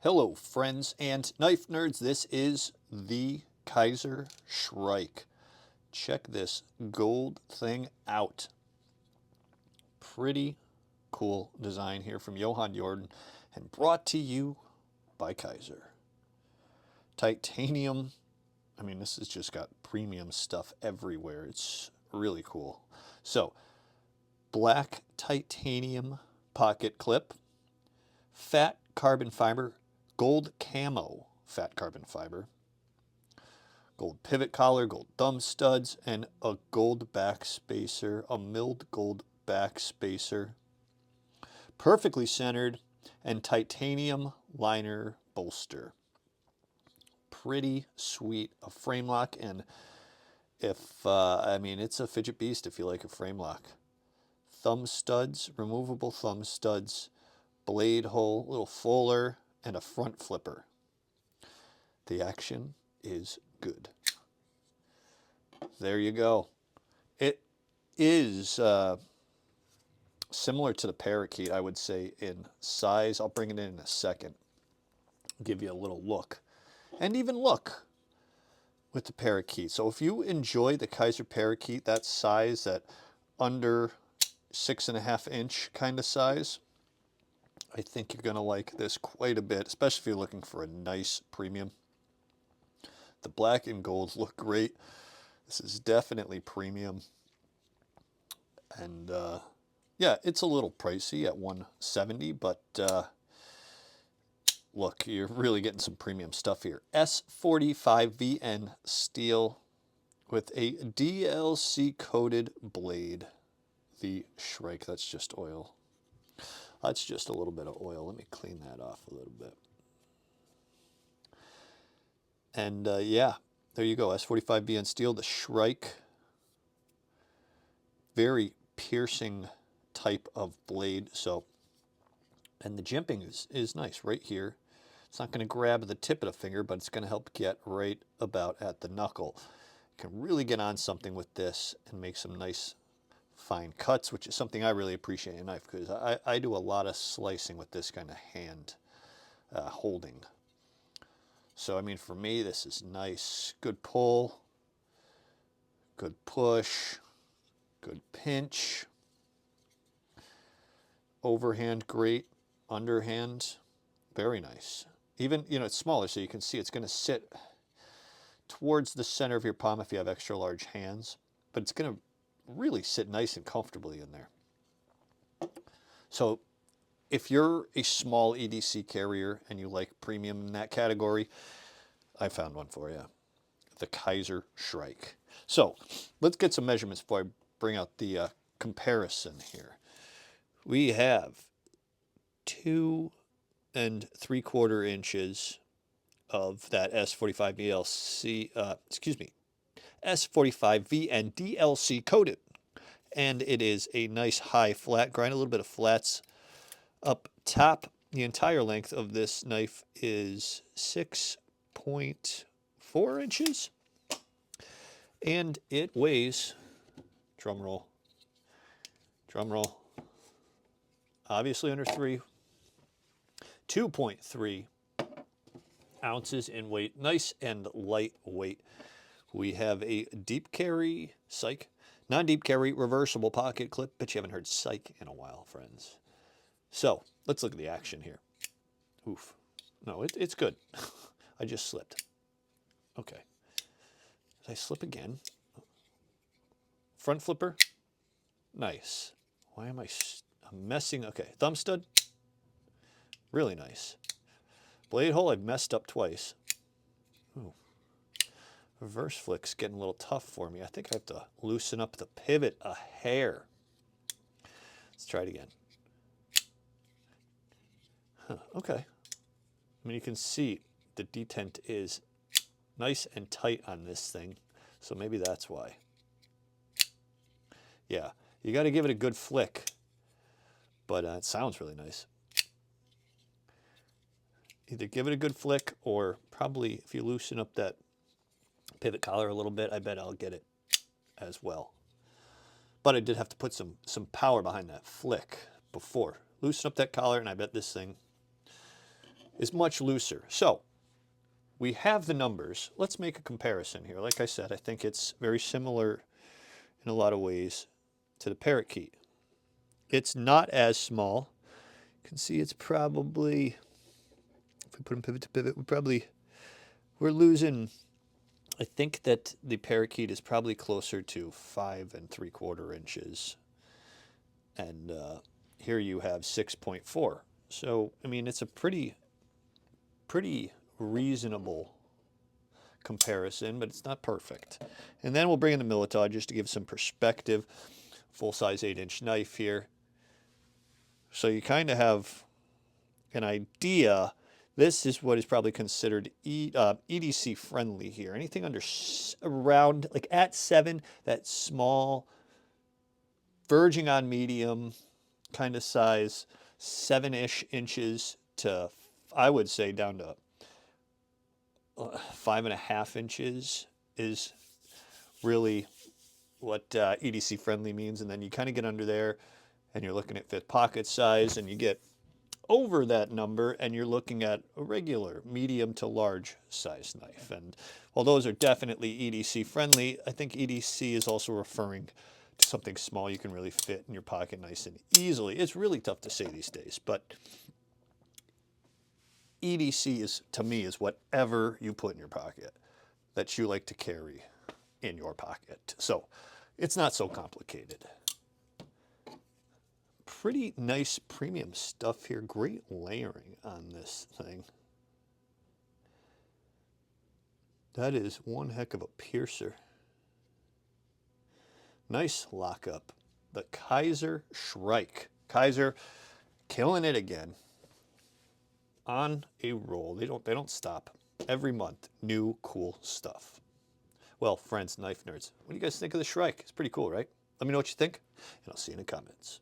Hello friends and knife nerds, this is the Kizer Shrike. Check this gold thing out. Pretty cool design here from Johan Jordan and brought to you by Kizer. Titanium, this has just got premium stuff everywhere. It's really cool. So, black titanium pocket clip, fat carbon fiber, gold camo fat carbon fiber, gold pivot collar, gold thumb studs, and a gold back spacer, a milled gold back spacer, perfectly centered, and titanium liner bolster. Pretty sweet. A frame lock, and it's a fidget beast if you like a frame lock. Thumb studs, removable thumb studs, blade hole, little fuller, and a front flipper. The action is good. There you go. It is similar to the parakeet, I would say, in size. I'll bring it in a second, give you a little look, and even look with the parakeet. So if you enjoy the Kizer parakeet, that size, that under 6.5 inch kind of size, I think you're going to like this quite a bit, especially if you're looking for a nice premium. The black and gold look great. This is definitely premium. And yeah, it's a little pricey at $170, but look, you're really getting some premium stuff here. S45VN steel with a DLC coated blade. The Shrike, that's just oil. That's just a little bit of oil. Let me clean that off a little bit. And yeah, there you go. S45VN steel, the Shrike. Very piercing type of blade. So, and the jimping is nice right here. It's not going to grab the tip of the finger, but it's going to help get right about at the knuckle. You can really get on something with this and make some nice fine cuts, which is something I really appreciate in a knife, because I do a lot of slicing with this kind of hand holding. So, for me, this is nice. Good pull, good push, good pinch. Overhand, great. Underhand, very nice. Even, it's smaller, so you can see it's going to sit towards the center of your palm if you have extra large hands, but it's going to really sit nice and comfortably in there. So if you're a small EDC carrier and you like premium in that category, I found one for you. The Kizer Shrike. So let's get some measurements before I bring out the comparison here. We have 2 3/4 inches of that S45VN DLC coated. And it is a nice high flat grind, a little bit of flats up top. The entire length of this knife is 6.4 inches. And it weighs, drum roll, obviously under 3, 2.3 ounces in weight. Nice and lightweight. We have a deep carry, non-deep carry, reversible pocket clip. Bet you haven't heard psych in a while, friends. So let's look at the action here. Oof. No, it's good. I just slipped. Okay. Did I slip again? Front flipper. Nice. Why am I'm messing? Okay. Thumb stud. Really nice. Blade hole, I've messed up twice. Ooh. Reverse flick's getting a little tough for me. I think I have to loosen up the pivot a hair. Let's try it again. Okay. You can see the detent is nice and tight on this thing, so maybe that's why. Yeah, you got to give it a good flick, but it sounds really nice. Either give it a good flick, or probably if you loosen up that pivot collar a little bit, I bet I'll get it as well. But I did have to put some power behind that flick before. Loosen up that collar, and I bet this thing is much looser. So we have the numbers. Let's make a comparison here. Like I said, I think it's very similar in a lot of ways to the parakeet. It's not as small. You can see it's probably, if we put in pivot to pivot, we're losing, I think that the parakeet is probably closer to 5 3/4 inches. And here you have 6.4. So, I mean, it's a pretty reasonable comparison, but it's not perfect. And then we'll bring in the Military just to give some perspective. Full-size 8-inch knife here. So you kind of have an idea. This is what is probably considered EDC friendly here. Anything under around, like at 7, that small, verging on medium kind of size, 7-ish inches to, I would say, down to 5.5 inches is really what EDC friendly means. And then you kind of get under there and you're looking at 5th pocket size, and you get over that number and you're looking at a regular medium to large size knife. And while those are definitely EDC friendly, I think EDC is also referring to something small you can really fit in your pocket nice and easily. It's really tough to say these days, but EDC is, to me, is whatever you put in your pocket that you like to carry in your pocket. So it's not so complicated. Pretty nice premium stuff here. Great layering on this thing. That is one heck of a piercer. Nice lockup. The Kizer Shrike. Kizer killing it again. On a roll. They don't stop. Every month, new cool stuff. Well, friends, knife nerds, what do you guys think of the Shrike? It's pretty cool, right? Let me know what you think, and I'll see you in the comments.